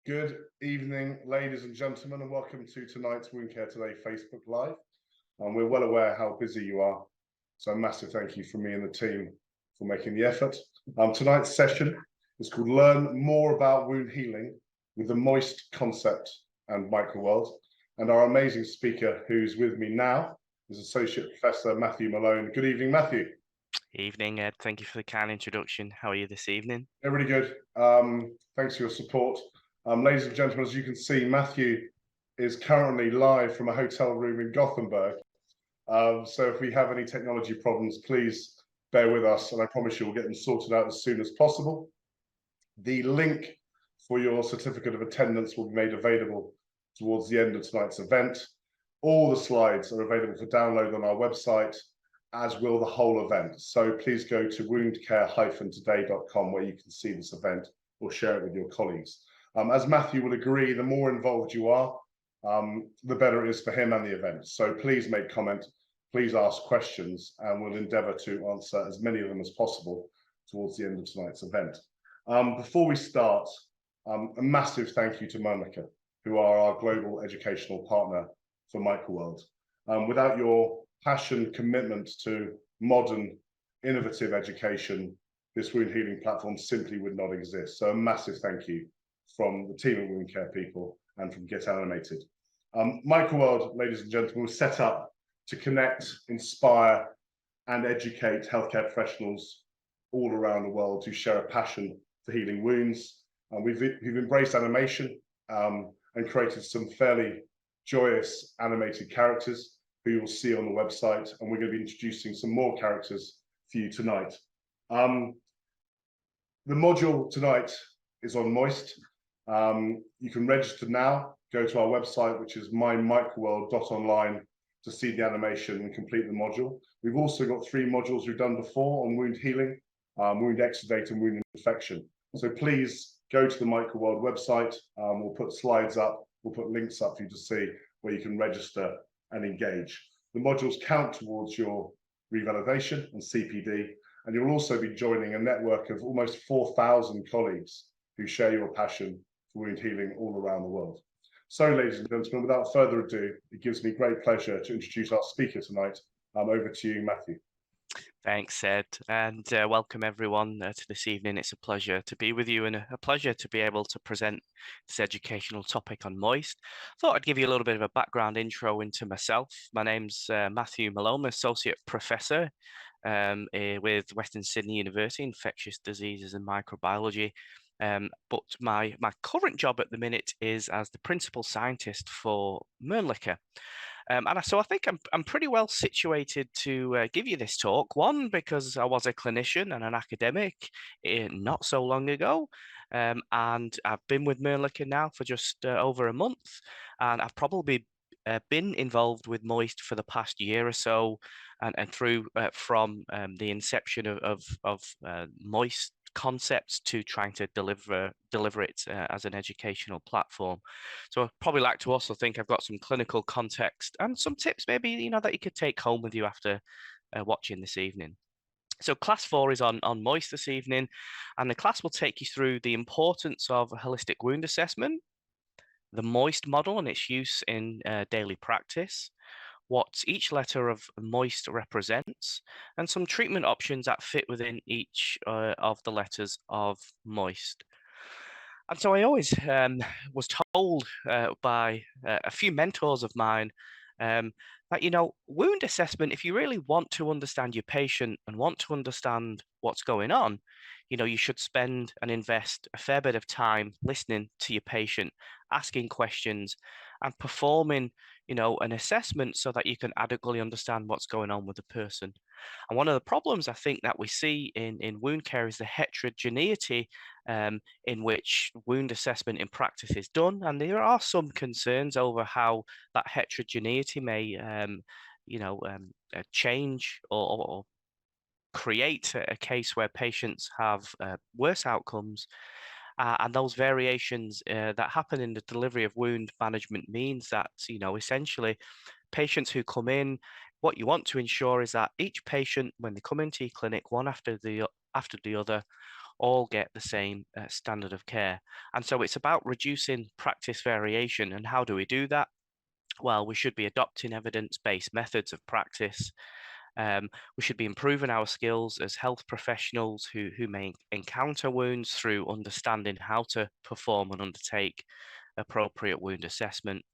Good evening, ladies and gentlemen, and welcome to tonight's Wound Care Today Facebook Live. We're well aware how busy you are, so a massive thank you from me and the team for making the effort. Tonight's session is called Learn More About Wound Healing with the M.O.I.S.T concept and Microworld. And our amazing speaker who's with me now is Associate Professor Matthew Malone. Good evening, Matthew. Evening, Ed. Thank you for the kind introduction. How are you this evening? Yeah, really good. Thanks for your support. Ladies and gentlemen, as you can see, Matthew is currently live from a hotel room in Gothenburg. So if we have any technology problems, please bear with us, and I promise you we'll get them sorted out as soon as possible. The link for your certificate of attendance will be made available towards the end of tonight's event. All the slides are available for download on our website, as will the whole event. So please go to woundcare-today.com where you can see this event or share it with your colleagues. As Matthew will agree, the more involved you are, the better it is for him and the event. So please make comment, please ask questions, and we'll endeavour to answer as many of them as possible towards the end of tonight's event. Before we start, a massive thank you to Mölnlycke, who are our global educational partner for Microworld. Without your passion, commitment to modern, innovative education, this wound healing platform simply would not exist. So a massive thank you from the team of Wound Care people and from Get Animated. Microworld, ladies and gentlemen, was set up to connect, inspire, and educate healthcare professionals all around the world who share a passion for healing wounds. We've embraced animation and created some fairly joyous animated characters who you'll see on the website, and we're going to be introducing some more characters for you tonight. The module tonight is on M.O.I.S.T. You can register now, go to our website, which is mymicroworld.online, to see the animation and complete the module. We've also got 3 modules we've done before on wound healing, wound exudate, and wound infection. So please go to the Microworld website. We'll put slides up, we'll put links up for you to see where you can register and engage. The modules count towards your revalidation and CPD, and you'll also be joining a network of almost 4,000 colleagues who share your passion for wound healing all around the world. So, ladies and gentlemen, without further ado, it gives me great pleasure to introduce our speaker tonight. Over to you, Matthew. Thanks, Ed, and welcome everyone to this evening. It's a pleasure to be with you and a pleasure to be able to present this educational topic on M.O.I.S.T. Thought I'd give you a little bit of a background intro into myself. My name's Matthew Malone, Associate Professor with Western Sydney University, Infectious Diseases and Microbiology. But my current job at the minute is as the Principal Scientist for Mölnlycke. And so I think I'm pretty well situated to give you this talk. One, because I was a clinician and an academic not so long ago. And I've been with Mölnlycke now for just over a month. And I've probably been involved with M.O.I.S.T for the past year or so, and through from the inception of M.O.I.S.T concepts to trying to deliver it as an educational platform. So I'd probably like to also think I've got some clinical context and some tips maybe that you could take home with you after watching this evening. So class 4 is on M.O.I.S.T this evening, and the class will take you through the importance of holistic wound assessment, the M.O.I.S.T model and its use in daily practice, what each letter of M.O.I.S.T represents, and some treatment options that fit within each of the letters of M.O.I.S.T. And so I always was told by a few mentors of mine that, wound assessment, if you really want to understand your patient and want to understand what's going on, you should spend and invest a fair bit of time listening to your patient, asking questions, and performing an assessment so that you can adequately understand what's going on with the person. And one of the problems I think that we see in wound care is the heterogeneity in which wound assessment in practice is done. And there are some concerns over how that heterogeneity may change or create a case where patients have worse outcomes. And those variations that happen in the delivery of wound management means that, essentially patients who come in, what you want to ensure is that each patient, when they come into your clinic, one after the other, all get the same standard of care. And so it's about reducing practice variation. And how do we do that? Well, we should be adopting evidence-based methods of practice. We should be improving our skills as health professionals who may encounter wounds through understanding how to perform and undertake appropriate wound assessment.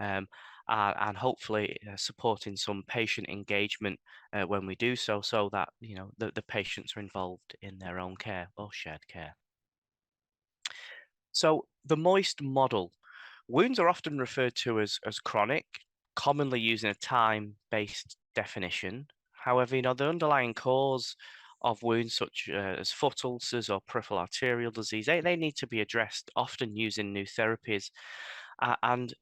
Um, and hopefully supporting some patient engagement when we do so, so that the patients are involved in their own care or shared care. So the M.O.I.S.T model. Wounds are often referred to as chronic, commonly using a time-based definition. However, the underlying cause of wounds such as foot ulcers or peripheral arterial disease, they need to be addressed, often using new therapies. And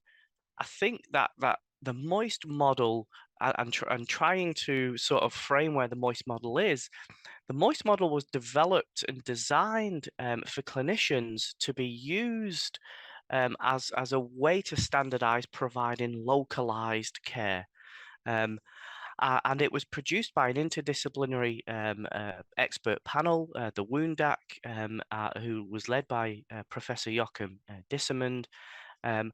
I think that the M.O.I.S.T model and trying to sort of frame where the M.O.I.S.T model is, the M.O.I.S.T model was developed and designed for clinicians to be used as a way to standardize providing localized care. And it was produced by an interdisciplinary expert panel, the WoundAC, who was led by Professor Joachim Dissemond. And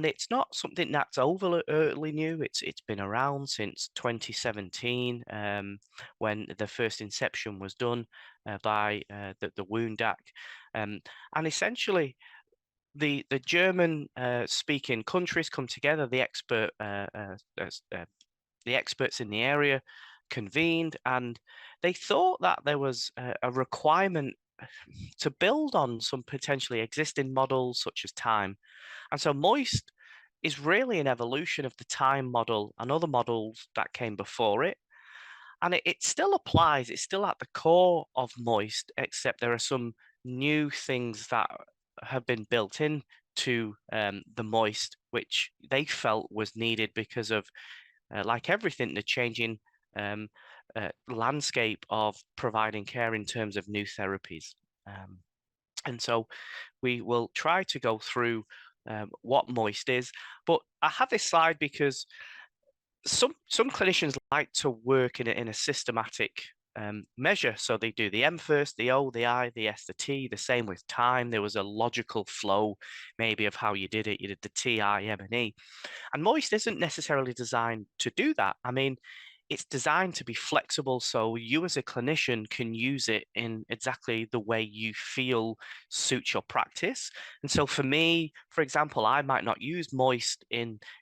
it's not something that's overtly new. It's been around since 2017, when the first inception was done by the WoundAC. And essentially, the German speaking countries come together. The experts in the area convened, and they thought that there was a requirement to build on some potentially existing models such as time. And so M.O.I.S.T is really an evolution of the time model and other models that came before it. And it still applies, it's still at the core of M.O.I.S.T, except there are some new things that have been built in to the M.O.I.S.T, which they felt was needed because of, like everything, the changing um, landscape of providing care in terms of new therapies. And so we will try to go through what M.O.I.S.T is. But I have this slide because some clinicians like to work in a systematic measure. So they do the M first, the O, the I, the S, the T. The same with time. There was a logical flow, maybe, of how you did it. You did the T, I, M, and E. And M.O.I.S.T isn't necessarily designed to do that. I mean, it's designed to be flexible so you as a clinician can use it in exactly the way you feel suits your practice. And so for me, for example, I might not use M.O.I.S.T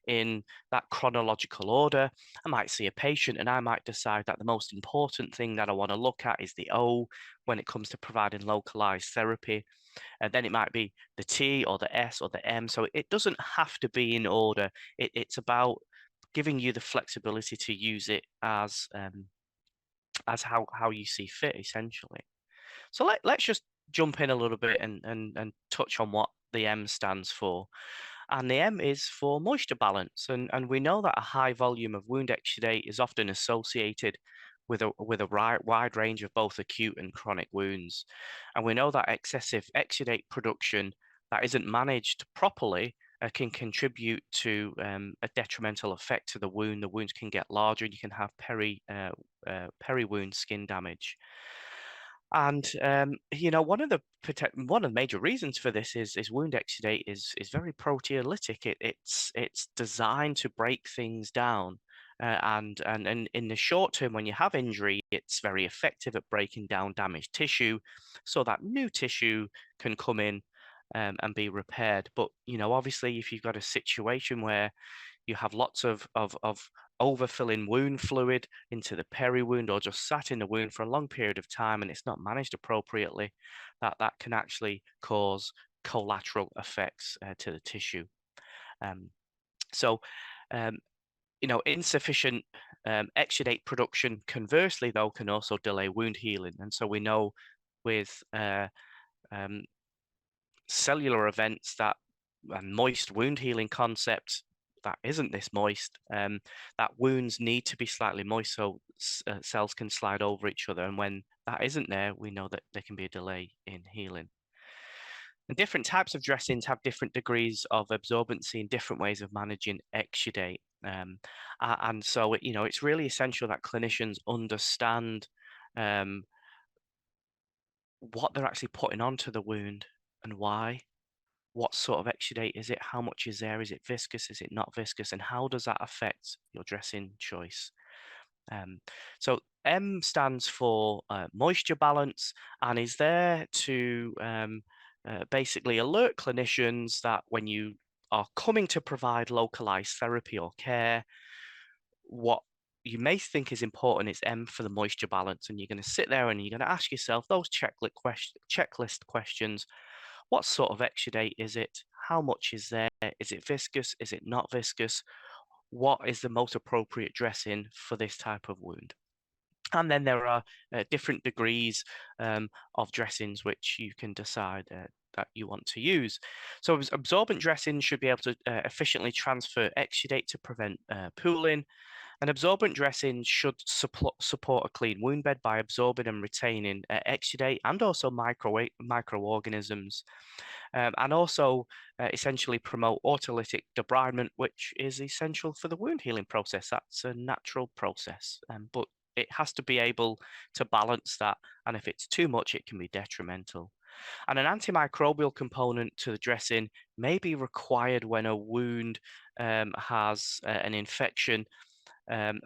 in that chronological order. I might see a patient and I might decide that the most important thing that I want to look at is the O when it comes to providing localized therapy. And then it might be the T or the S or the M. So it doesn't have to be in order. It's about giving you the flexibility to use it as how you see fit, essentially. So let's just jump in a little bit and touch on what the M stands for. And the M is for moisture balance. And we know that a high volume of wound exudate is often associated with a wide range of both acute and chronic wounds. And we know that excessive exudate production that isn't managed properly can contribute to a detrimental effect to the wound. The wounds can get larger and you can have peri-wound skin damage. And one of the major reasons for this is wound exudate is very proteolytic. It's designed to break things down, and in the short term, when you have injury, it's very effective at breaking down damaged tissue, so that new tissue can come in and be repaired. But obviously, if you've got a situation where you have lots of overfilling wound fluid into the peri-wound or just sat in the wound for a long period of time and it's not managed appropriately, that can actually cause collateral effects to the tissue. So insufficient exudate production, conversely, though, can also delay wound healing. And so we know with cellular events that M.O.I.S.T wound healing concept that isn't this moist, that wounds need to be slightly moist so cells can slide over each other. And when that isn't there, we know that there can be a delay in healing. And different types of dressings have different degrees of absorbency and different ways of managing exudate. And so, it's really essential that clinicians understand what they're actually putting onto the wound and why. What sort of exudate is it? How much is there? Is it viscous? Is it not viscous? And how does that affect your dressing choice? Um, so M stands for moisture balance and is there to basically alert clinicians that when you are coming to provide localized therapy or care, what you may think is important is M for the moisture balance. And you're going to sit there and you're going to ask yourself those checklist questions. What sort of exudate is it? How much is there? Is it viscous? Is it not viscous? What is the most appropriate dressing for this type of wound? And then there are different degrees of dressings which you can decide that you want to use. So absorbent dressings should be able to efficiently transfer exudate to prevent pooling. An absorbent dressing should support a clean wound bed by absorbing and retaining exudate and also microorganisms, and also essentially promote autolytic debridement, which is essential for the wound healing process. That's a natural process, but it has to be able to balance that, and if it's too much, it can be detrimental. And an antimicrobial component to the dressing may be required when a wound has an infection,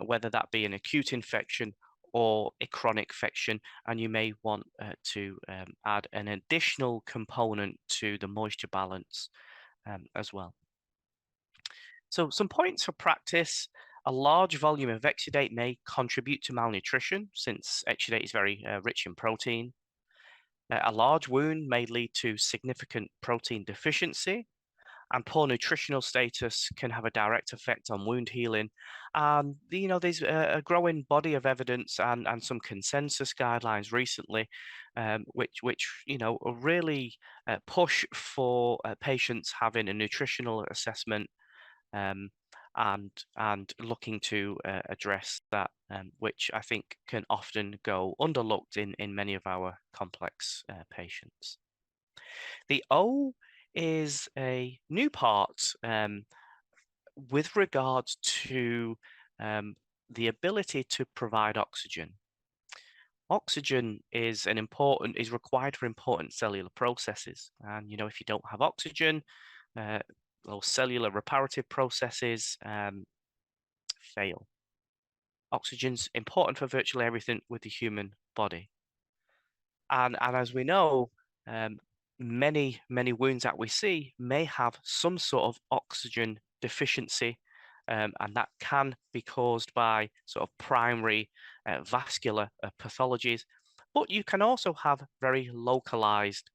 whether that be an acute infection or a chronic infection, and you may want to add an additional component to the moisture balance as well. So some points for practice. A large volume of exudate may contribute to malnutrition since exudate is very rich in protein. A large wound may lead to significant protein deficiency, and poor nutritional status can have a direct effect on wound healing. And there's a growing body of evidence and some consensus guidelines recently, which really push for patients having a nutritional assessment, um, and looking to address that, which I think can often go underlooked in many of our complex patients. The O is a new part with regards to the ability to provide oxygen. Oxygen is required for important cellular processes, and if you don't have oxygen, those cellular reparative processes fail. Oxygen's important for virtually everything with the human body. And as we know, many wounds that we see may have some sort of oxygen deficiency, and that can be caused by sort of primary vascular pathologies. But you can also have very localized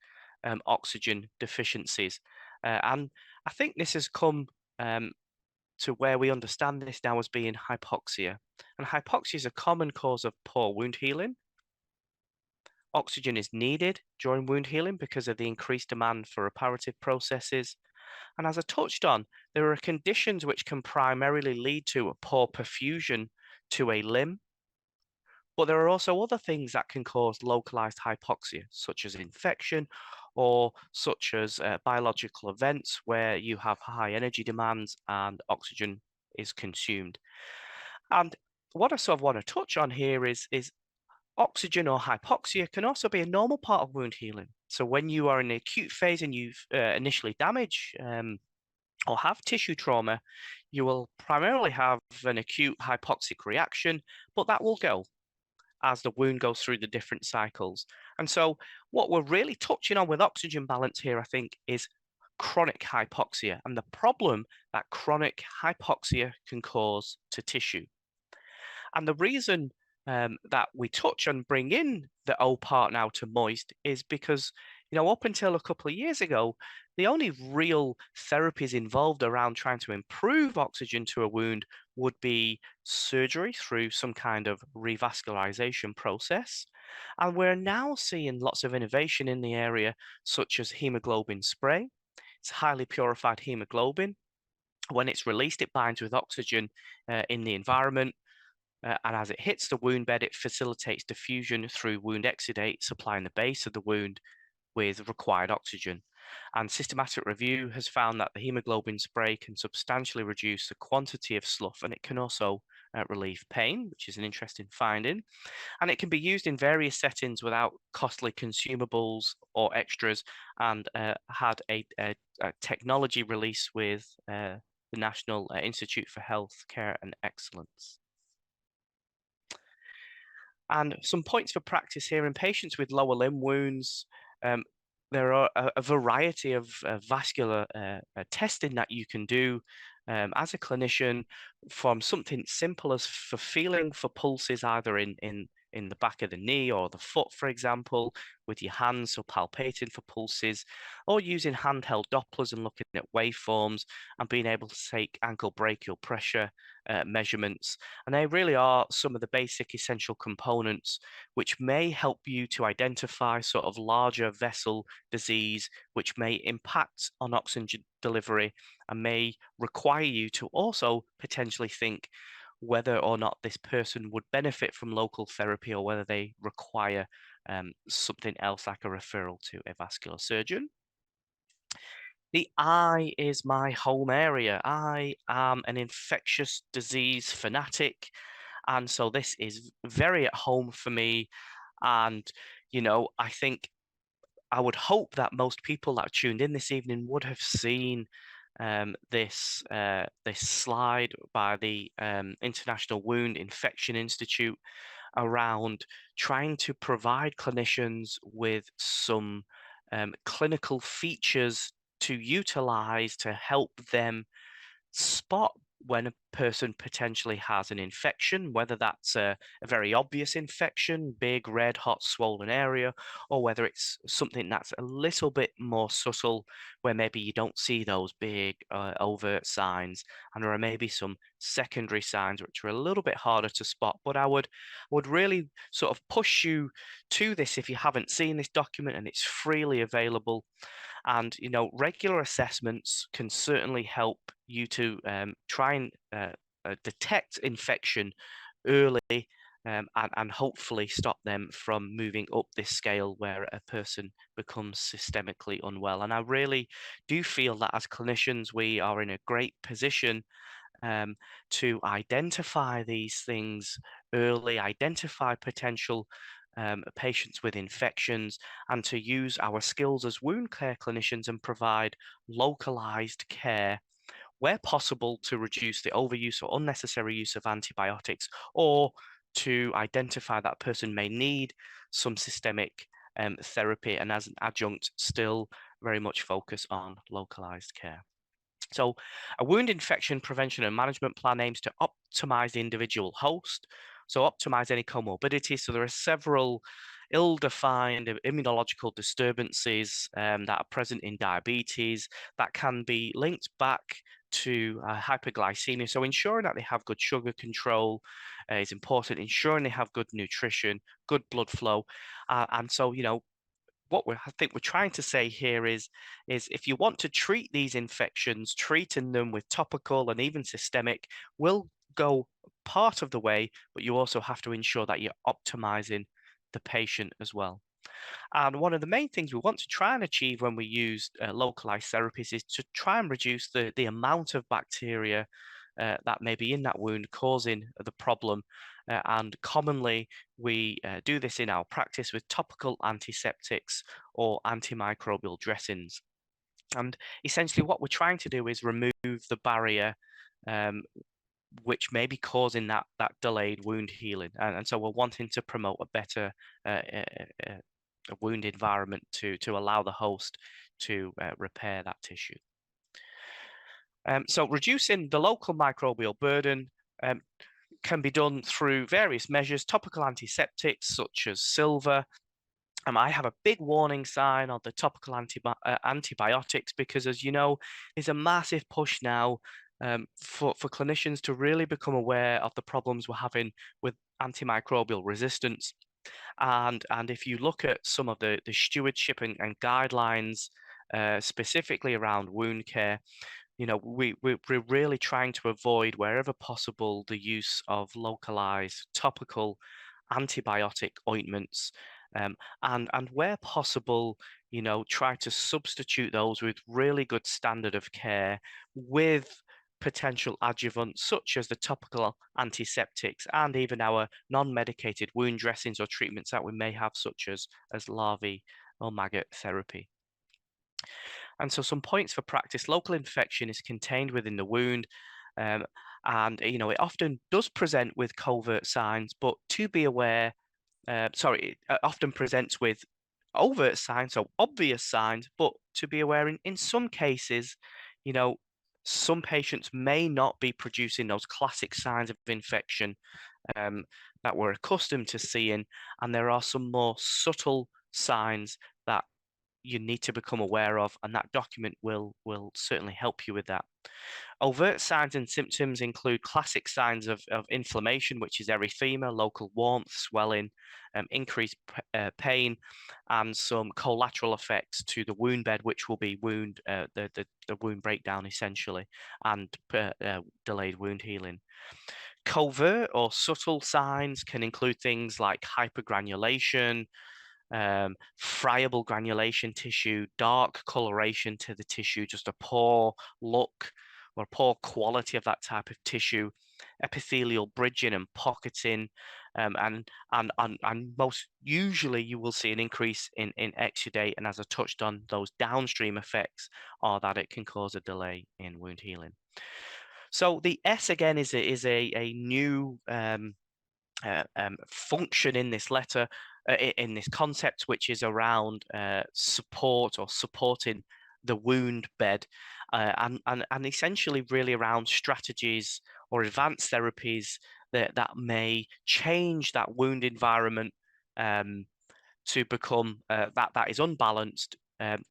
oxygen deficiencies. And I think this has come to where we understand this now as being hypoxia. And hypoxia is a common cause of poor wound healing. Oxygen is needed during wound healing because of the increased demand for reparative processes. And as I touched on, there are conditions which can primarily lead to a poor perfusion to a limb. But there are also other things that can cause localized hypoxia, such as infection or such as biological events where you have high energy demands and oxygen is consumed. And what I sort of want to touch on here is oxygen or hypoxia can also be a normal part of wound healing. So when you are in the acute phase and you've initially damaged or have tissue trauma, you will primarily have an acute hypoxic reaction, but that will go as the wound goes through the different cycles. And so what we're really touching on with oxygen balance here, I think, is chronic hypoxia and the problem that chronic hypoxia can cause to tissue. And the reason that we touch and bring in the O part now to moist is because, up until a couple of years ago, the only real therapies involved around trying to improve oxygen to a wound would be surgery through some kind of revascularization process. And we're now seeing lots of innovation in the area, such as hemoglobin spray. It's highly purified hemoglobin. When it's released, it binds with oxygen in the environment. And as it hits the wound bed, it facilitates diffusion through wound exudate, supplying the base of the wound with required oxygen. And systematic review has found that the hemoglobin spray can substantially reduce the quantity of slough, and it can also relieve pain, which is an interesting finding. And it can be used in various settings without costly consumables or extras, and had a technology release with the National Institute for Healthcare and Excellence. And some points for practice here in patients with lower limb wounds. Um, there are a variety of vascular testing that you can do as a clinician, from something simple as for feeling for pulses either in the back of the knee or the foot, for example, with your hands, so palpating for pulses, or using handheld Dopplers and looking at waveforms and being able to take ankle brachial pressure measurements. And they really are some of the basic essential components which may help you to identify sort of larger vessel disease, which may impact on oxygen delivery and may require you to also potentially think whether or not this person would benefit from local therapy or whether they require something else like a referral to a vascular surgeon. The eye is my home area. I am an infectious disease fanatic, and so this is very at home for me. And, I think I would hope that most people that tuned in this evening would have seen this slide by the International Wound Infection Institute around trying to provide clinicians with some clinical features to utilize to help them spot when a person potentially has an infection, whether that's a very obvious infection, big, red, hot, swollen area, or whether it's something that's a little bit more subtle, where maybe you don't see those big, overt signs, and there are maybe some secondary signs which are a little bit harder to spot. But I would really sort of push you to this if you haven't seen this document, and it's freely available. And regular assessments can certainly help you to try and detect infection early, and hopefully stop them from moving up this scale where a person becomes systemically unwell. And I really do feel that as clinicians, we are in a great position to identify these things early, identify potential patients with infections, and to use our skills as wound care clinicians and provide localized care where possible to reduce the overuse or unnecessary use of antibiotics, or to identify that person may need some systemic therapy, and as an adjunct still very much focus on localized care. So a wound infection prevention and management plan aims to optimize the individual host, so optimize any comorbidities. So there are several ill-defined immunological disturbances that are present in diabetes that can be linked back to hyperglycemia. So ensuring that they have good sugar control is important, ensuring they have good nutrition, good blood flow. And so, I think we're trying to say here is if you want to treat these infections, treating them with topical and even systemic will go part of the way, but you also have to ensure that you're optimizing the patient as well. And one of the main things we want to try and achieve when we use localized therapies is to try and reduce the amount of bacteria that may be in that wound causing the problem. And commonly, we do this in our practice with topical antiseptics or antimicrobial dressings. And essentially, what we're trying to do is remove the barrier which may be causing that delayed wound healing. And so we're wanting to promote a better wound environment to allow the host to repair that tissue. So reducing the local microbial burden can be done through various measures, topical antiseptics such as silver. I have a big warning sign on the topical antibiotics because, as you know, there's a massive push now for clinicians to really become aware of the problems we're having with antimicrobial resistance. And if you look at some of the stewardship and guidelines specifically around wound care, we're really trying to avoid wherever possible the use of localized topical antibiotic ointments, and where possible, try to substitute those with really good standard of care with potential adjuvants such as the topical antiseptics and even our non-medicated wound dressings or treatments that we may have, such as larvae or maggot therapy. And so some points for practice: local infection is contained within the wound, and it often does present with covert signs, but to be aware, it often presents with overt signs, so obvious signs, but to be aware, in some cases, you know, some patients may not be producing those classic signs of infection um, that we're accustomed to seeing, and there are some more subtle signs that you need to become aware of, and that document will certainly help you with that. Overt signs and symptoms include classic signs of inflammation, which is erythema, local warmth, swelling, increased pain, and some collateral effects to the wound bed, which will be the wound breakdown essentially, and delayed wound healing. Covert or subtle signs can include things like hypergranulation, friable granulation tissue, dark coloration to the tissue, just a poor look or poor quality of that type of tissue, epithelial bridging and pocketing, and most usually you will see an increase in exudate. And as I touched on, those downstream effects are that it can cause a delay in wound healing. So the S again is a new function in this letter, in this concept, which is around support or supporting the wound bed, and essentially really around strategies or advanced therapies that may change that wound environment to become that is unbalanced,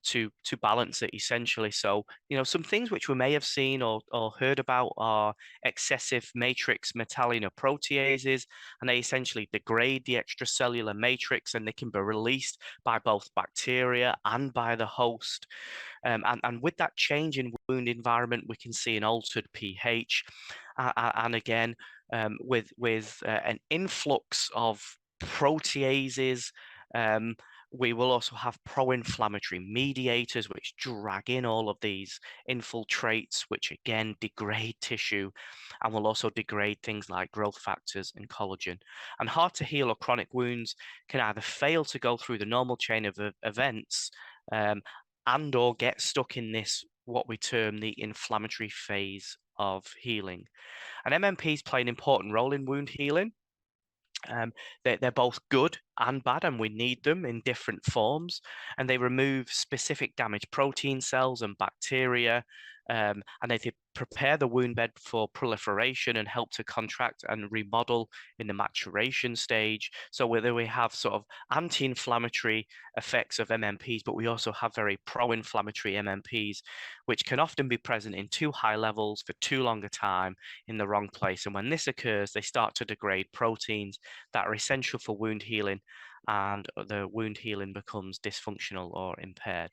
to balance it essentially. So some things which we may have seen or heard about are excessive matrix metalloproteases, and they essentially degrade the extracellular matrix, and they can be released by both bacteria and by the host. And with that change in wound environment, we can see an altered pH, and again, with an influx of proteases. We will also have pro-inflammatory mediators which drag in all of these infiltrates, which again degrade tissue, and will also degrade things like growth factors and collagen. And hard to heal or chronic wounds can either fail to go through the normal chain of events, and or get stuck in this, what we term the inflammatory phase of healing. And MMPs play an important role in wound healing. They're both good and bad, and we need them in different forms. And they remove specific damaged protein cells and bacteria, and they prepare the wound bed for proliferation and help to contract and remodel in the maturation stage. So whether we have sort of anti-inflammatory effects of MMPs, but we also have very pro-inflammatory MMPs, which can often be present in too high levels for too long a time in the wrong place. And when this occurs, they start to degrade proteins that are essential for wound healing, and the wound healing becomes dysfunctional or impaired.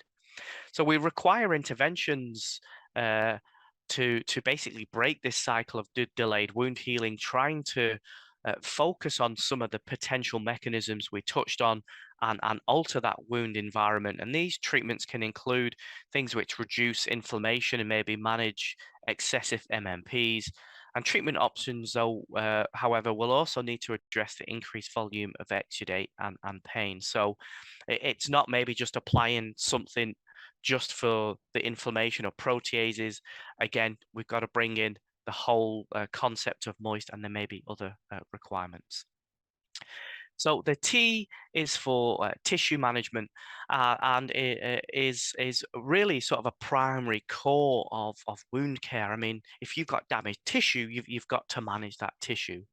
So we require interventions to basically break this cycle of delayed wound healing, trying to focus on some of the potential mechanisms we touched on, and alter that wound environment. And these treatments can include things which reduce inflammation and maybe manage excessive MMPs. And treatment options, though, however, will also need to address the increased volume of exudate and pain. So it's not maybe just applying something just for the inflammation or proteases. Again, we've got to bring in the whole concept of moist, and there may be other requirements. So the T is for tissue management, and it is really sort of a primary core of wound care. I mean, if you've got damaged tissue, you've got to manage that tissue,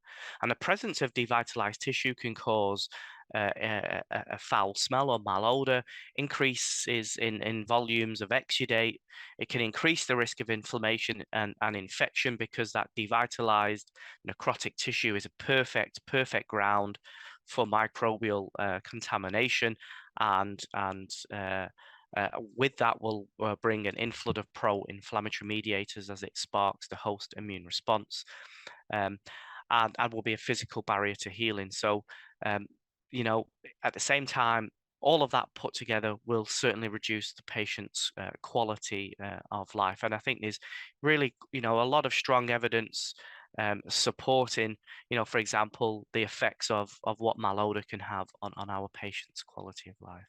and the presence of devitalized tissue can cause a foul smell or malodor, increases in volumes of exudate. It can increase the risk of inflammation and infection, because that devitalized necrotic tissue is a perfect ground for microbial contamination, and with that will bring an inflood of pro-inflammatory mediators as it sparks the host immune response, and will be a physical barrier to healing. So at the same time, all of that put together will certainly reduce the patient's quality of life. And I think there's really, a lot of strong evidence supporting, for example, the effects of what malodor can have on our patient's quality of life.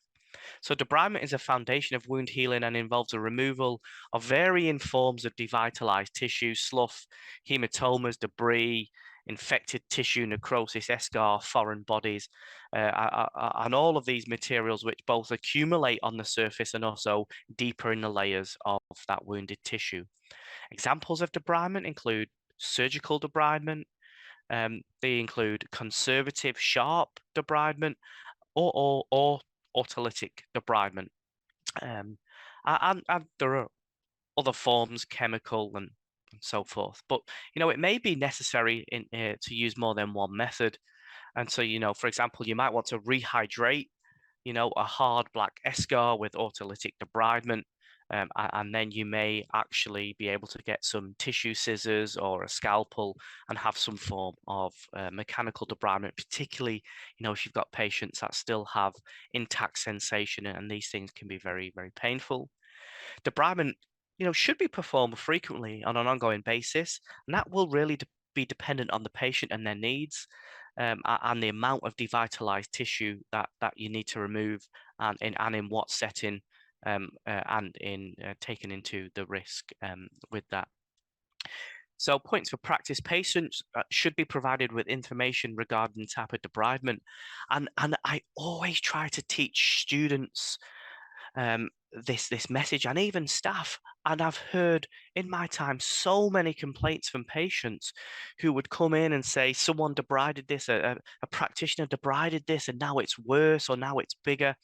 So debridement is a foundation of wound healing and involves the removal of varying forms of devitalized tissue, slough, hematomas, debris, infected tissue, necrosis, eschar, foreign bodies, and all of these materials which both accumulate on the surface and also deeper in the layers of that wounded tissue. Examples of debridement include surgical debridement, they include conservative sharp debridement, or autolytic debridement. And there are other forms, chemical and so forth. But, it may be necessary to use more than one method. And so, for example, you might want to rehydrate, a hard black eschar with autolytic debridement. And then you may actually be able to get some tissue scissors or a scalpel and have some form of mechanical debridement, particularly, if you've got patients that still have intact sensation, and these things can be very, very painful. Debridement, should be performed frequently on an ongoing basis, and that will really be dependent on the patient and their needs, and the amount of devitalized tissue that you need to remove, and in what setting, and in taking into the risk with that. So points for practice: patients should be provided with information regarding the type of debridement, and I always try to teach students this message, and even staff. And I've heard in my time so many complaints from patients who would come in and say someone debrided this, a practitioner debrided this, and now it's worse, or now it's bigger.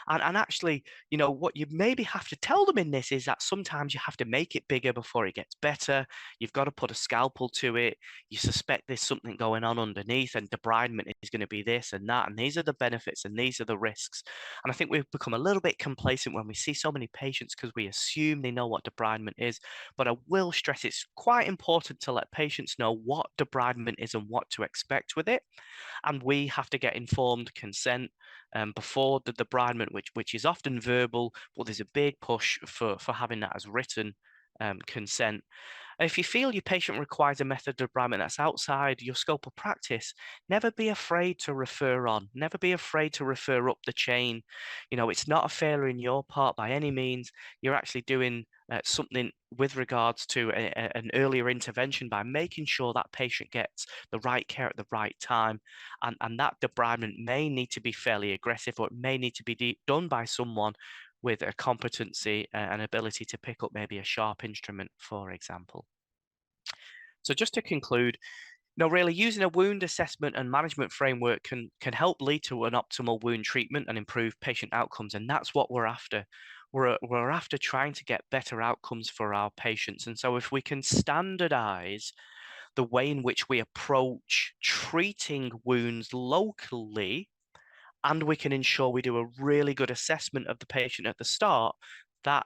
And actually, what you maybe have to tell them in this is that sometimes you have to make it bigger before it gets better. You've got to put a scalpel to it. You suspect there's something going on underneath, and debridement is going to be this and that, and these are the benefits and these are the risks. And I think we've become a little bit complacent when we see so many patients because we assume they know what debridement is. But I will stress it's quite important to let patients know what debridement is and what to expect with it. And we have to get informed consent before the debridement, which is often verbal, but there's a big push for having that as written consent. If you feel your patient requires a method of debridement that's outside your scope of practice, never be afraid to refer on. Never be afraid to refer up the chain. It's not a failure in your part by any means. You're actually doing something with regards to an earlier intervention by making sure that patient gets the right care at the right time. And that debridement may need to be fairly aggressive, or it may need to be done by someone with a competency and ability to pick up maybe a sharp instrument, for example. So just to conclude, really using a wound assessment and management framework can help lead to an optimal wound treatment and improve patient outcomes. And that's what we're after. We're after trying to get better outcomes for our patients. And so if we can standardize the way in which we approach treating wounds locally, and we can ensure we do a really good assessment of the patient at the start, that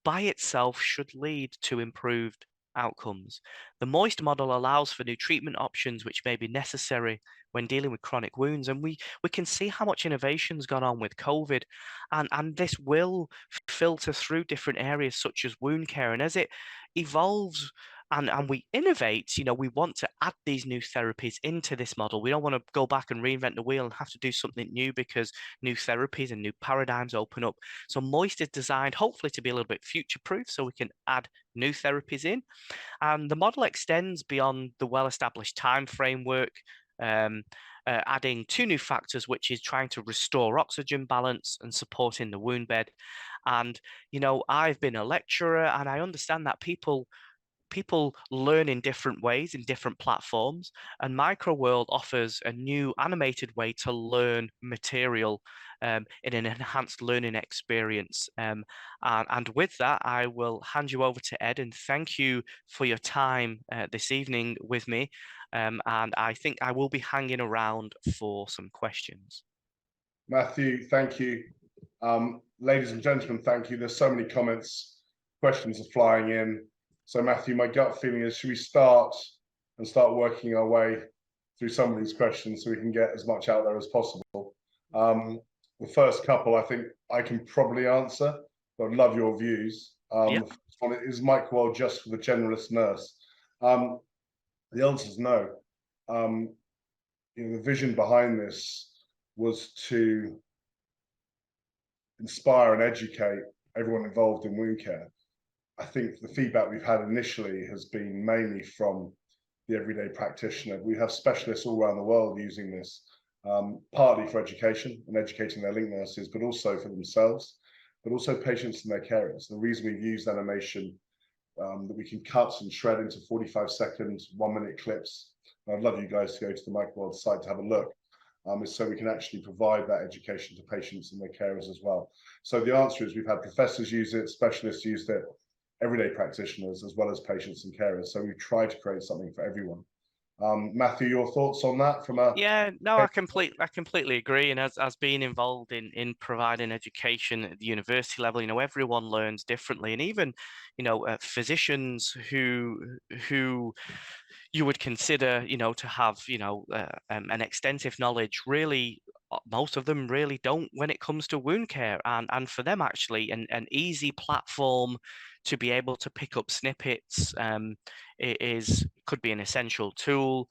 by itself should lead to improved outcomes. The M.O.I.S.T model allows for new treatment options which may be necessary when dealing with chronic wounds. And we can see how much innovation's gone on with COVID, and this will filter through different areas such as wound care. And as it evolves and we innovate, we want to add these new therapies into this model. We don't want to go back and reinvent the wheel and have to do something new because new therapies and new paradigms open up. So M.O.I.S.T is designed hopefully to be a little bit future-proof, so we can add new therapies in. And the model extends beyond the well-established time framework, adding two new factors, which is trying to restore oxygen balance and supporting the wound bed. And, I've been a lecturer, and I understand that people learn in different ways, in different platforms, and Microworld offers a new animated way to learn material in an enhanced learning experience. And with that, I will hand you over to Ed, and thank you for your time this evening with me. And I think I will be hanging around for some questions. Matthew, thank you. Ladies and gentlemen, thank you. There's so many comments, questions are flying in. So Matthew, my gut feeling is, should we start working our way through some of these questions so we can get as much out there as possible? The first couple, I think I can probably answer, but I'd love your views. Yeah. The first one is Microworld just for the generalist nurse. Um, the answer is no. The vision behind this was to inspire and educate everyone involved in wound care. I think the feedback we've had initially has been mainly from the everyday practitioner. We have specialists all around the world using this, partly for education and educating their link nurses, but also for themselves, but also patients and their carers. The reason we've used animation that we can cut and shred into 45-second, 1-minute clips. And I'd love you guys to go to the Microworld site to have a look. Is so we can actually provide that education to patients and their carers as well. So the answer is we've had professors use it, specialists used it, everyday practitioners, as well as patients and carers. So we try to create something for everyone. Matthew, your thoughts on that from a... Yeah, no, I completely agree. And as being involved in providing education at the university level, everyone learns differently, and even, physicians who you would consider, to have, an extensive knowledge, really, most of them really don't when it comes to wound care. And for them, actually, an easy platform to be able to pick up snippets could be an essential tool.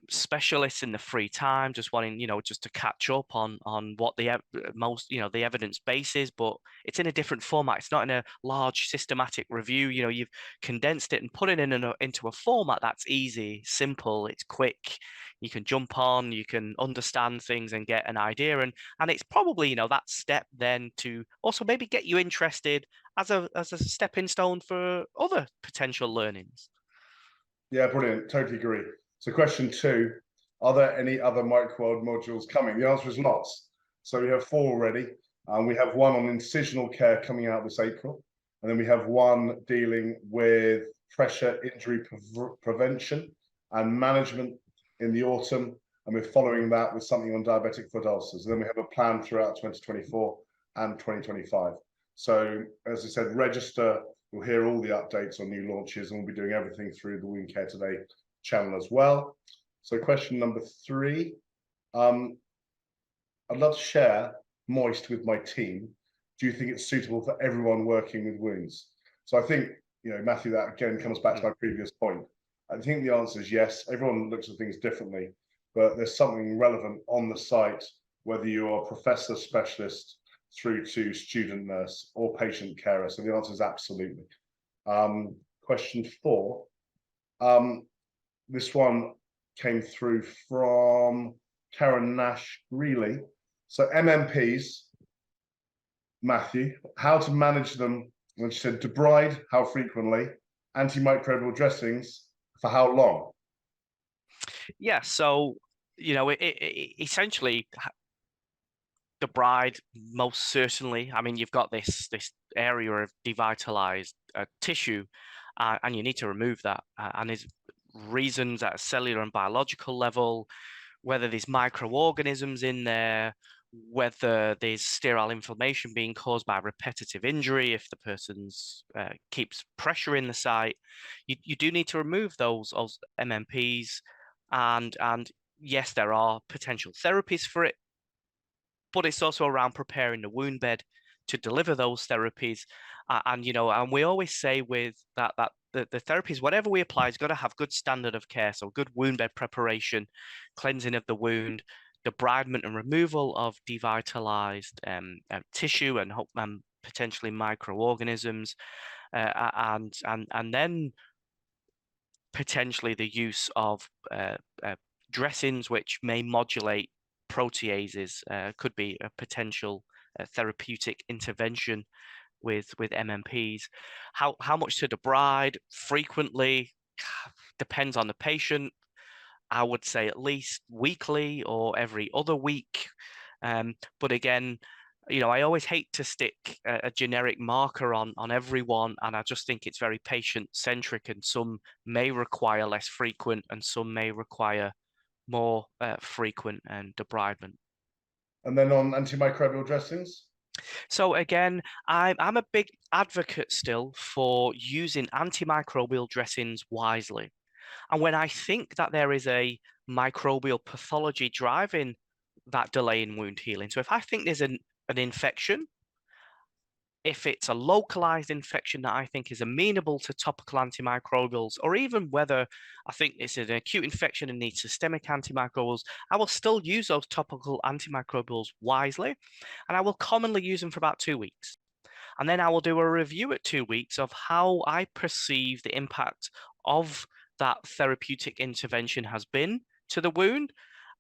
Specialists in the free time, just wanting, just to catch up on what the most, the evidence base is, but it's in a different format. It's not in a large systematic review. You've condensed it and put it into a format that's easy, simple, it's quick. You can jump on, you can understand things and get an idea, and it's probably, that step then to also maybe get you interested as a stepping stone for other potential learnings. Yeah, brilliant. Totally agree. So question 2, are there any other Microworld modules coming? The answer is lots. So we have 4 already. We have one on incisional care coming out this April. And then we have one dealing with pressure injury prevention and management in the autumn. And we're following that with something on diabetic foot ulcers. And then we have a plan throughout 2024 and 2025. So as I said, register. You'll hear all the updates on new launches, and we'll be doing everything through the Wound Care Today channel as well. So question number 3. I'd love to share M.O.I.S.T with my team. Do you think it's suitable for everyone working with wounds? So I think, Matthew, that again comes back to my previous point. I think the answer is yes. Everyone looks at things differently, but there's something relevant on the site, whether you are professor, specialist, through to student nurse or patient carer. So the answer is absolutely. Question 4. This one came through from Karen Nash Greeley. So MMPs, Matthew, how to manage them? When she said debride, how frequently? Antimicrobial dressings, for how long? Yeah, so essentially the bride, most certainly. I mean, you've got this area of devitalized tissue, and you need to remove that. And there's reasons at a cellular and biological level, whether there's microorganisms in there, whether there's sterile inflammation being caused by repetitive injury, if the person's keeps pressure in the site, you do need to remove those MMPs, and yes, there are potential therapies for it, but it's also around preparing the wound bed to deliver those therapies. And we always say with that the therapies, whatever we apply, has got to have good standard of care. So good wound bed preparation, cleansing of the wound, debridement and removal of devitalized tissue and potentially microorganisms, and then potentially the use of dressings which may modulate proteases, could be a potential therapeutic intervention with MMPs. How much to debride frequently depends on the patient. I would say at least weekly or every other week. But again, I always hate to stick a generic marker on everyone, and I just think it's very patient centric, and some may require less frequent, and some may require more frequent and debridement. And then on antimicrobial dressings? So again, I'm a big advocate still for using antimicrobial dressings wisely. And when I think that there is a microbial pathology driving that delay in wound healing. So if I think there's an infection, if it's a localized infection that I think is amenable to topical antimicrobials, or even whether I think it's an acute infection and needs systemic antimicrobials, I will still use those topical antimicrobials wisely, and I will commonly use them for about 2 weeks. And then I will do a review at 2 weeks of how I perceive the impact of that therapeutic intervention has been to the wound,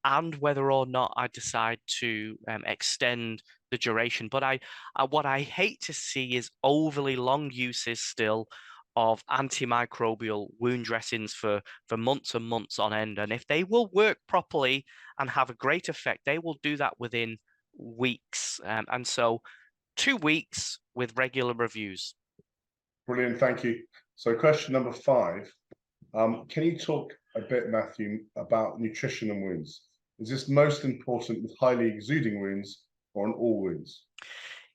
and whether or not I decide to extend the duration. But what I hate to see is overly long uses still of antimicrobial wound dressings for months and months on end. And if they will work properly and have a great effect, they will do that within weeks. And so 2 weeks with regular reviews. Brilliant, thank you. So question number 5, can you talk a bit, Matthew, about nutrition and wounds? Is this most important with highly exuding wounds or on all wounds?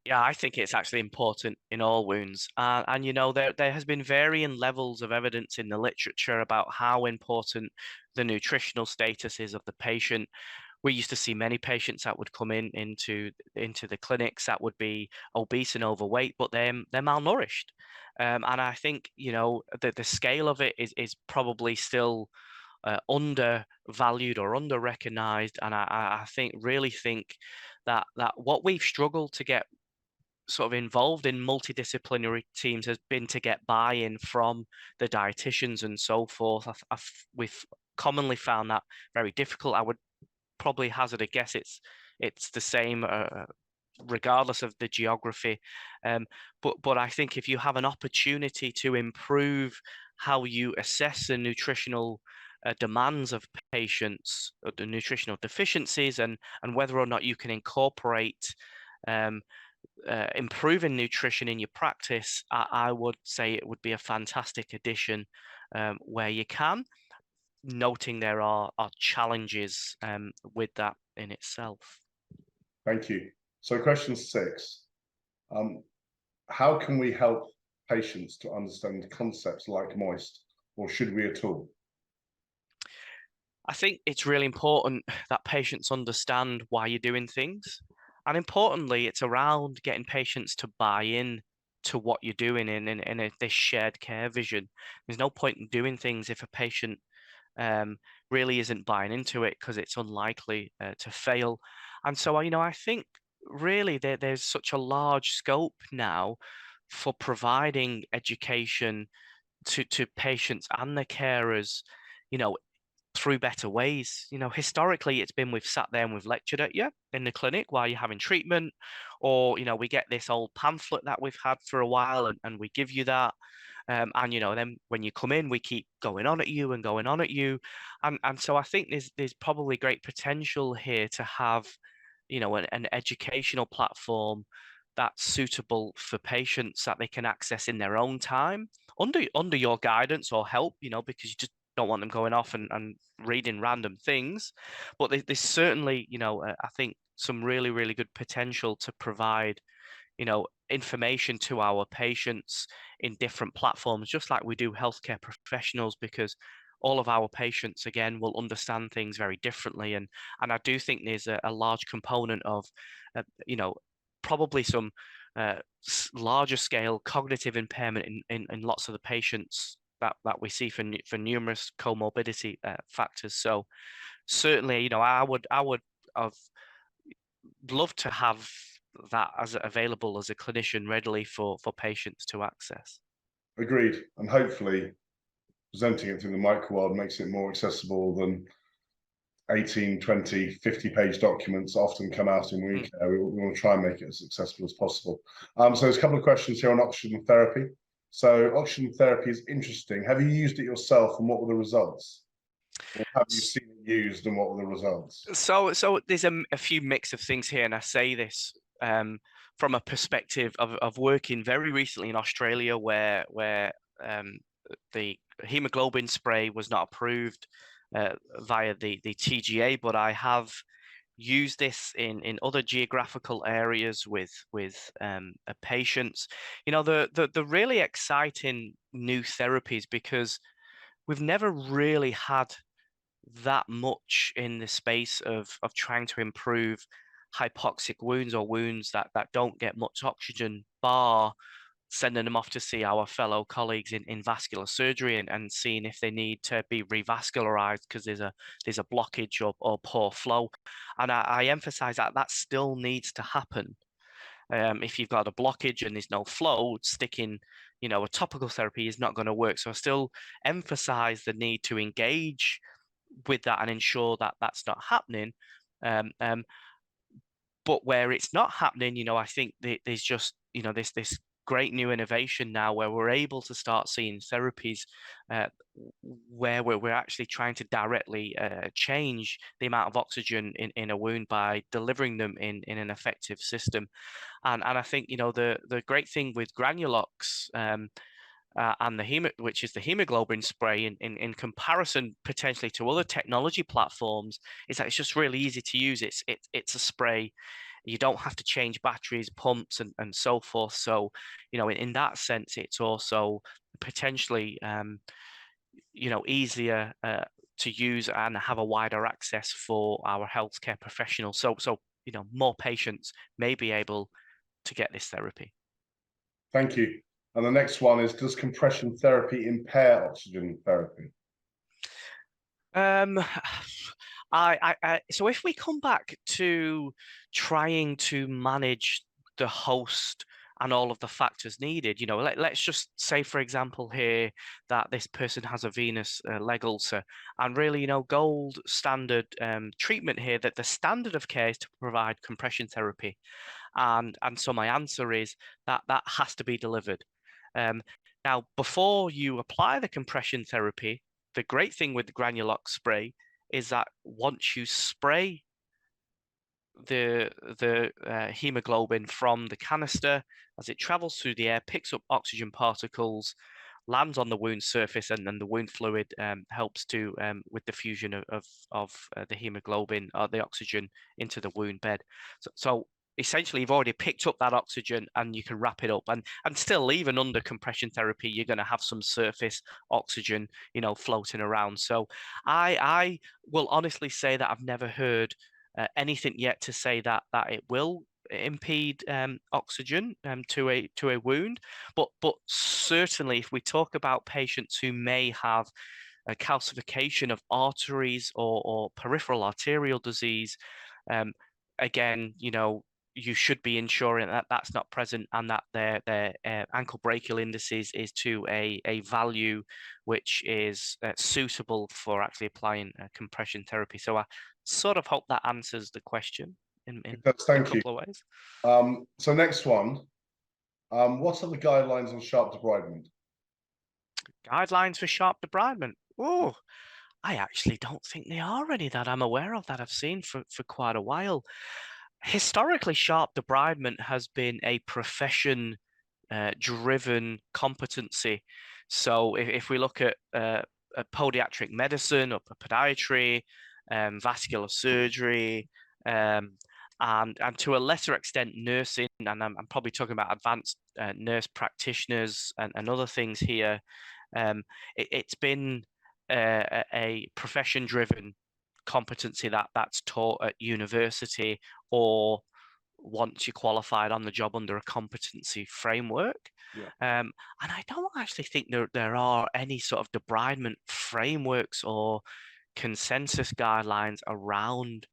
Yeah, I think it's actually important in all wounds. And you know, there has been varying levels of evidence in the literature about how important the nutritional status is of the patient. We used to see many patients that would come into the clinics that would be obese and overweight, but they're malnourished. And I think, you know, the scale of it is probably still undervalued or under recognized. And I think really think that what we've struggled to get sort of involved in multidisciplinary teams has been to get buy-in from the dietitians and so forth. We've commonly found that very difficult. I would probably hazard a guess it's the same regardless of the geography. But I think if you have an opportunity to improve how you assess the nutritional demands of patients, or the nutritional deficiencies, and whether or not you can incorporate um, improving nutrition in your practice, I would say it would be a fantastic addition where you can, noting there are challenges with that in itself. Thank you. So question 6, how can we help patients to understand concepts like M.O.I.S.T, or should we at all? I think it's really important that patients understand why you're doing things. And importantly, it's around getting patients to buy in to what you're doing in this shared care vision. There's no point in doing things if a patient really isn't buying into it, because it's unlikely to fail. And so, you know, I think really there's such a large scope now for providing education to patients and their carers, you know, through better ways. You know, historically, it's been we've sat there and we've lectured at you in the clinic while you're having treatment, or, you know, we get this old pamphlet that we've had for a while and we give you that. And, you know, then when you come in, we keep going on at you and going on at you. And so I think there's probably great potential here to have, you know, an educational platform that's suitable for patients that they can access in their own time under your guidance or help, you know, because you just don't want them going off and reading random things. But there's certainly, you know, I think some really, really good potential to provide, you know, information to our patients in different platforms, just like we do healthcare professionals, because all of our patients, again, will understand things very differently. And I do think there's a large component of, you know, probably some larger scale cognitive impairment in lots of the patients that we see for numerous comorbidity factors. So certainly, you know, I would have loved to have that as available as a clinician readily for patients to access. Agreed, and hopefully presenting it through the Microworld makes it more accessible than 18, 20, 50-page documents often come out in wound care. We want to try and make it as accessible as possible. So there's a couple of questions here on oxygen therapy. So oxygen therapy is interesting. Have you used it yourself, and what were the results? Or have you seen it used, and what were the results? So there's a few mix of things here, and I say this from a perspective of working very recently in Australia, where the hemoglobin spray was not approved via the TGA, but I have used this in other geographical areas with patients. You know, the really exciting new therapies, because we've never really had that much in the space of trying to improve hypoxic wounds or wounds that don't get much oxygen, bar sending them off to see our fellow colleagues in vascular surgery and seeing if they need to be revascularized because there's a blockage or poor flow. And I emphasize that that still needs to happen. If you've got a blockage and there's no flow, sticking, a topical therapy is not going to work. So I still emphasize the need to engage with that and ensure that that's not happening. Um, um, but where it's not happening, I think there's just, this great new innovation now where we're able to start seeing therapies uh, where we're actually trying to directly change the amount of oxygen in a wound by delivering them in an effective system. And I think, the great thing with Granulox, and which is the hemoglobin spray, in comparison potentially to other technology platforms, is that it's just really easy to use. It's a spray. You don't have to change batteries, pumps, and so forth. So, in that sense, it's also potentially easier to use and have a wider access for our healthcare professionals. So more patients may be able to get this therapy. Thank you. And the next one is, does compression therapy impair oxygen therapy? Um, so if we come back to trying to manage the host and all of the factors needed, let's just say, for example, here that this person has a venous leg ulcer, and really, gold standard treatment here, that the standard of care is to provide compression therapy. And so my answer is that that has to be delivered. Now, before you apply the compression therapy, the great thing with the Granulox spray is that once you spray the hemoglobin from the canister, as it travels through the air, picks up oxygen particles, lands on the wound surface, and then the wound fluid helps to with diffusion of the hemoglobin or the oxygen into the wound bed. So essentially, you've already picked up that oxygen and you can wrap it up. And still, even under compression therapy, you're going to have some surface oxygen, floating around. So I will honestly say that I've never heard anything yet to say that it will impede oxygen to a wound, but certainly if we talk about patients who may have a calcification of arteries or peripheral arterial disease, again, you should be ensuring that that's not present and that their ankle brachial indices is to a value which is suitable for actually applying compression therapy. So I sort of hope that answers the question in a Thank you. couple of ways. So next one, what are the guidelines on sharp debridement? Guidelines for sharp debridement. Oh, I actually don't think they are any that I'm aware of that I've seen for quite a while. Historically, sharp debridement has been a profession driven competency. So if we look at podiatric medicine or podiatry, vascular surgery, and to a lesser extent nursing, and I'm probably talking about advanced nurse practitioners and other things here, it's been a profession driven competency that's taught at university or once you're qualified on the job under a competency framework. Yeah. And I don't actually think there are any sort of debridement frameworks or consensus guidelines around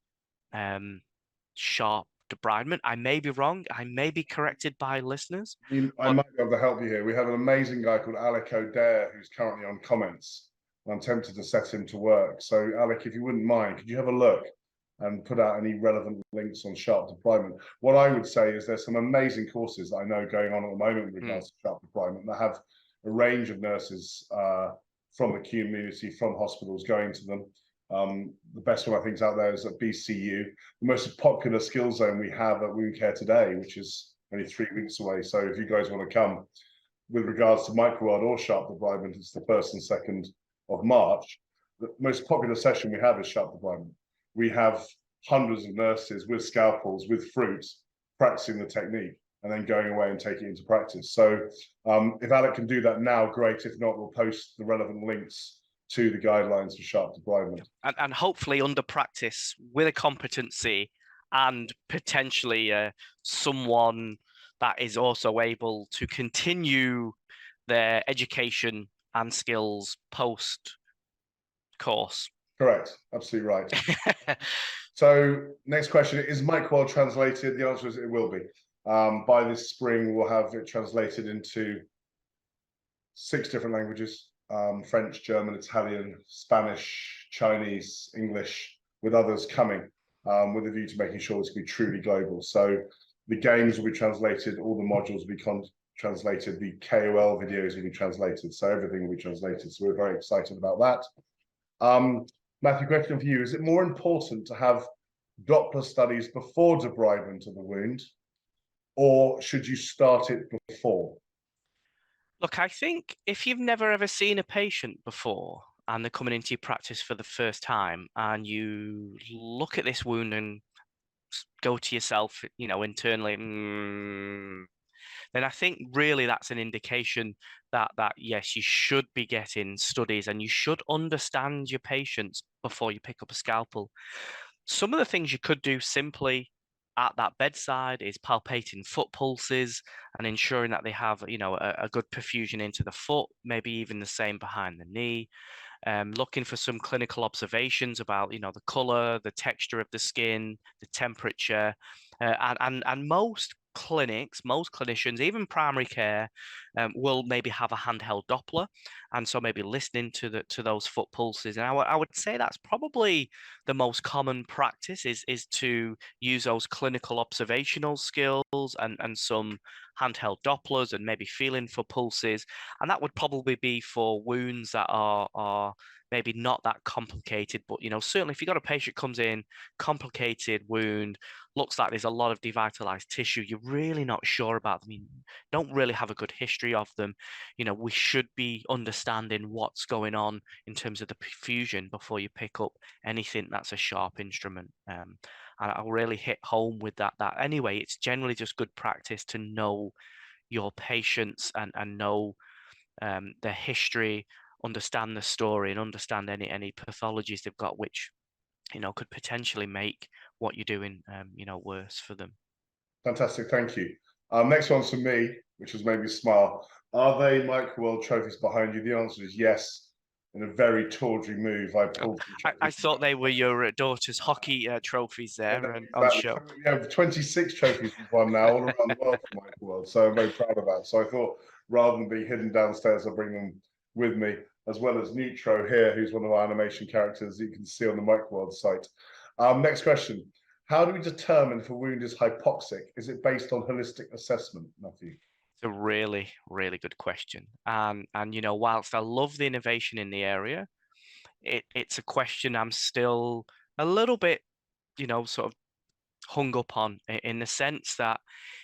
sharp debridement. I may be wrong. I may be corrected by listeners. I might be able to help you here. We have an amazing guy called Alec O'Dare who's currently on comments. I'm tempted to set him to work. So Alec, if you wouldn't mind, could you have a look and put out any relevant links on sharp debridement? What I would say is there's some amazing courses that I know going on at the moment with regards to sharp debridement that have a range of nurses from the community, from hospitals going to them. The best one I think is out there is at BCU. The most popular skill zone we have at Wound Care Today, which is only 3 weeks away. So if you guys want to come, with regards to Microworld or sharp debridement, it's the 1st and 2nd of March. The most popular session we have is sharp debridement. We have hundreds of nurses with scalpels, with fruits, practicing the technique, and then going away and taking it into practice. So if Alec can do that now, great. If not, we'll post the relevant links to the guidelines for sharp debridement. And hopefully under practice with a competency and potentially someone that is also able to continue their education and skills post course. Correct, absolutely right. So next question, is Microworld translated? The answer is it will be. By this spring, we'll have it translated into 6 different languages, French, German, Italian, Spanish, Chinese, English, with others coming, with a view to making sure it's going to be truly global. So the games will be translated, all the modules will be translated, the KOL videos will be translated, so everything will be translated. So we're very excited about that. Matthew, question for you. Is it more important to have Doppler studies before debridement of the wound, or should you start it before? Look, I think if you've never ever seen a patient before and they're coming into your practice for the first time and you look at this wound and go to yourself, internally, then I think really that's an indication that yes, you should be getting studies and you should understand your patients before you pick up a scalpel. Some of the things you could do simply at that bedside is palpating foot pulses and ensuring that they have, a good perfusion into the foot, maybe even the same behind the knee. Looking for some clinical observations about, the color, the texture of the skin, the temperature, and most clinics, most clinicians, even primary care, will maybe have a handheld Doppler, and so maybe listening to those foot pulses. And I would say that's probably the most common practice is to use those clinical observational skills and some handheld Dopplers and maybe feeling for pulses. And that would probably be for wounds that are maybe not that complicated, but certainly if you've got a patient comes in, complicated wound, looks like there's a lot of devitalized tissue, you're really not sure about them, you don't really have a good history of them, we should be understanding what's going on in terms of the perfusion before you pick up anything that's a sharp instrument. And I'll really hit home with that anyway, it's generally just good practice to know your patients and know their history, understand the story, and understand any pathologies they've got, which could potentially make what you're doing worse for them. Fantastic, thank you. Next one's for me, which has made me smile. Are they Microworld trophies behind you? The answer is yes. In a very tawdry move, I pulled. I thought they were your daughter's hockey trophies there Yeah, on exactly. show. We have 26 trophies we've won now all around the world for Microworld, so I'm very proud of that. So I thought rather than be hidden downstairs, I'll bring them with me, as well as Nitro here, who's one of our animation characters that you can see on the Microworld site. Next question. How do we determine if a wound is hypoxic? Is it based on holistic assessment, Matthew? It's a really, really good question. And whilst I love the innovation in the area, it's a question I'm still a little bit, sort of hung up on in the sense that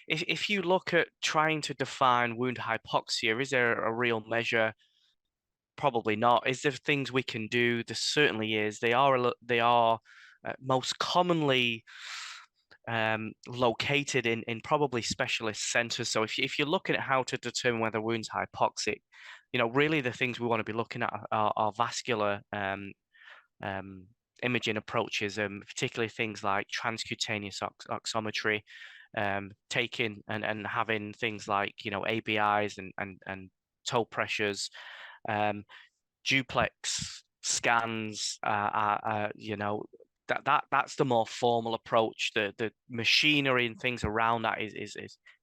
if you look at trying to define wound hypoxia, is there a real measure? Probably not. Is there things we can do? There certainly is. They are most commonly located in probably specialist centers. So if you're looking at how to determine whether wound's hypoxic, really the things we want to be looking at are vascular imaging approaches, particularly things like transcutaneous oximetry, taking and having things like ABIs and toe pressures, duplex scans, that's the more formal approach. The machinery and things around that is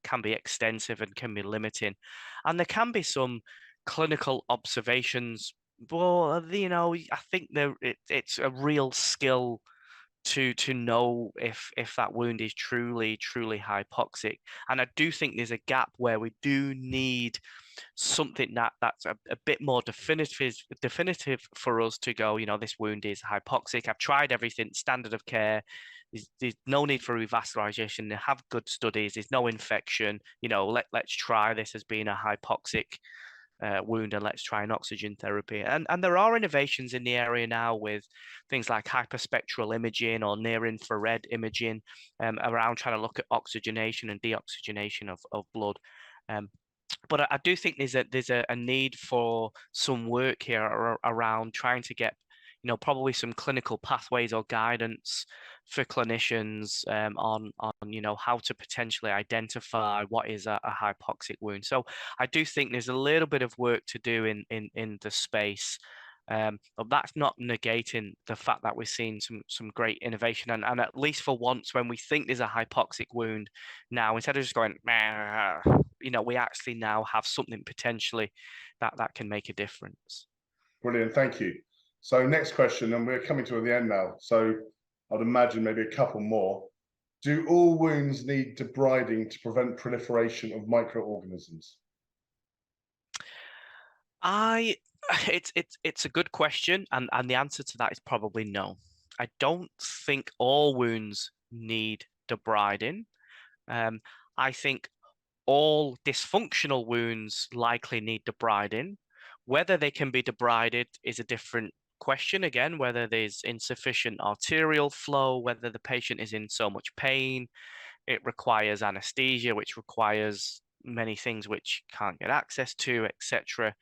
can be extensive and can be limiting, and there can be some clinical observations. But I think it's a real skill to know if that wound is truly hypoxic, and I do think there's a gap where we do need something that's a bit more definitive for us to go, this wound is hypoxic. I've tried everything, standard of care. There's no need for revascularization. They have good studies. There's no infection. Let's try this as being a hypoxic wound and let's try an oxygen therapy. And there are innovations in the area now with things like hyperspectral imaging or near infrared imaging around trying to look at oxygenation and deoxygenation of blood. But I do think there's a need for some work here around trying to get, probably some clinical pathways or guidance for clinicians on how to potentially identify what is a hypoxic wound. So I do think there's a little bit of work to do in the space. But that's not negating the fact that we're seeing some great innovation, and at least for once, when we think there's a hypoxic wound, now instead of just going, "Meh," we actually now have something potentially that can make a difference. Brilliant, thank you. So next question, and we're coming to the end now. So I'd imagine maybe a couple more. Do all wounds need debriding to prevent proliferation of microorganisms? I it's a good question, and the answer to that is probably no. I don't think all wounds need debriding. Um, I think all dysfunctional wounds likely need debriding. Whether they can be debrided is a different question again, whether there's insufficient arterial flow, whether the patient is in so much pain, it requires anesthesia, which requires many things which can't get access to, etc.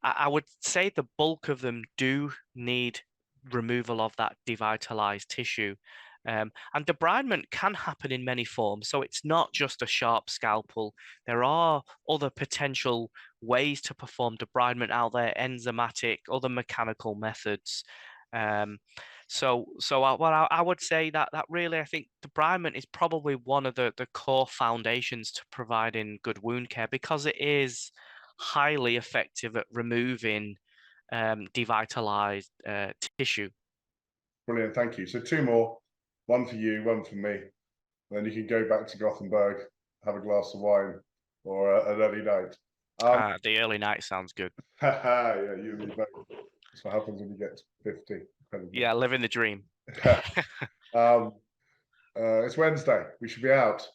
I would say the bulk of them do need removal of that devitalized tissue. And debridement can happen in many forms. So it's not just a sharp scalpel. There are other potential ways to perform debridement out there, enzymatic, other mechanical methods. Um, I would say that really, I think debridement is probably one of the core foundations to providing good wound care, because it is highly effective at removing devitalized tissue. Brilliant, thank you. So two more, one for you, one for me. Then you can go back to Gothenburg, have a glass of wine, or an early night. The early night sounds good. Yeah, you and me both. That's what happens when you get to 50. Incredibly. Yeah, living the dream. It's Wednesday. We should be out.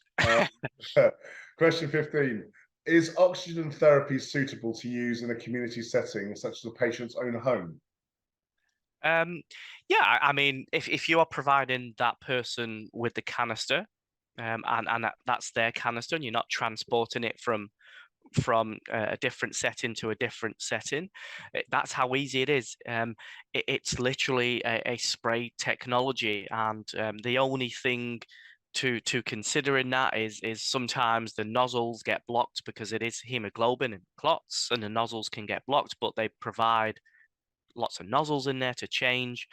Question 15. Is oxygen therapy suitable to use in a community setting, such as a patient's own home? Yeah, I mean, if you are providing that person with the canister, and that's their canister, and you're not transporting it from a different setting to a different setting, that's how easy it is. It's literally a spray technology, and the only thing to consider in that is sometimes the nozzles get blocked because it is hemoglobin and clots, and the nozzles can get blocked, but they provide lots of nozzles in there to change.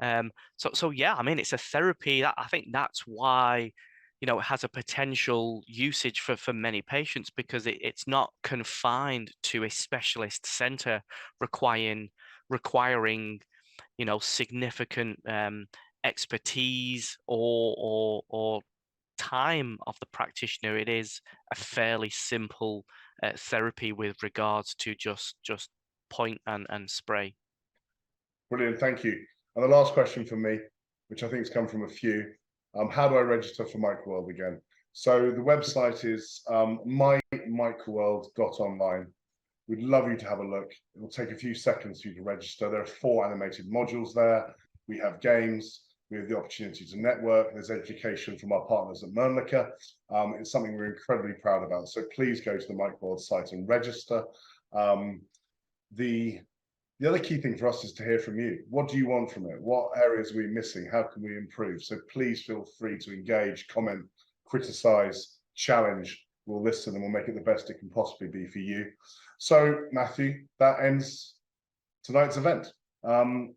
So yeah, I mean, it's a therapy that I think that's why it has a potential usage for many patients, because it's not confined to a specialist center requiring significant expertise or time of the practitioner. It is a fairly simple therapy with regards to just point and spray. Brilliant, thank you. And the last question from me, which I think has come from a few, how do I register for Microworld again? So the website is mymicroworld.online. We'd love you to have a look. It will take a few seconds for you to register. There are 4 animated modules there. We have games. We have the opportunity to network. There's education from our partners at Mölnlycke. It's something we're incredibly proud about. So please go to the Microworld site and register. The other key thing for us is to hear from you. What do you want from it? What areas are we missing? How can we improve? So please feel free to engage, comment, criticize, challenge. We'll listen and we'll make it the best it can possibly be for you. So Matthew, that ends tonight's event. The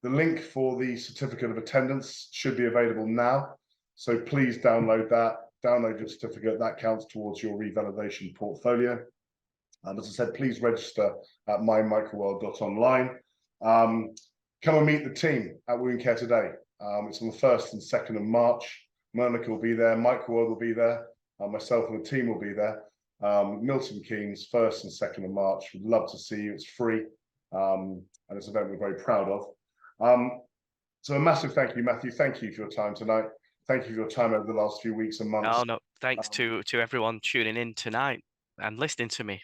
link for the certificate of attendance should be available now. So please download that, download your certificate. That counts towards your revalidation portfolio. And as I said, please register at mymicroworld.online. Come and meet the team at Wound Care Today. It's on the 1st and 2nd of March. Mölnlycke will be there, Microworld will be there, myself and the team will be there. Milton Keynes, 1st and 2nd of March. We'd love to see you. It's free, and it's an event we're very proud of. So a massive thank you, Matthew. Thank you for your time tonight. Thank you for your time over the last few weeks and months. No, thanks to everyone tuning in tonight and listening to me.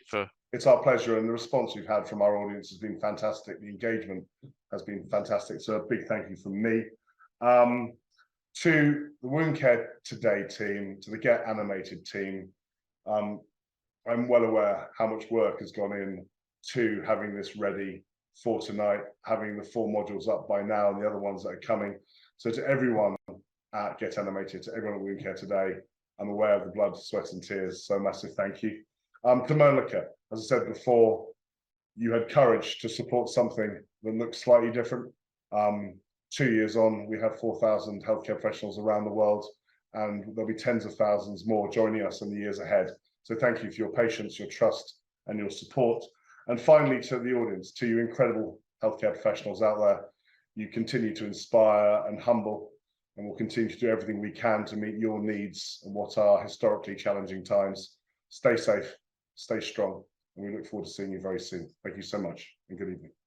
It's our pleasure, and the response we've had from our audience has been fantastic. The engagement has been fantastic. So a big thank you from me. To the Wound Care Today team, to the Get Animated team, I'm well aware how much work has gone in to having this ready for tonight, having the 4 modules up by now and the other ones that are coming. So to everyone at Get Animated, to everyone at Wound Care today, I'm aware of the blood, sweat and tears, so massive thank you. To Mölnlycke, as I said before, you had courage to support something that looks slightly different. 2 years on, we have 4,000 healthcare professionals around the world, and there'll be tens of thousands more joining us in the years ahead. So thank you for your patience, your trust, and your support. And finally, to the audience, to you incredible healthcare professionals out there, you continue to inspire and humble, and we'll continue to do everything we can to meet your needs in what are historically challenging times. Stay safe, stay strong, and we look forward to seeing you very soon. Thank you so much, and good evening.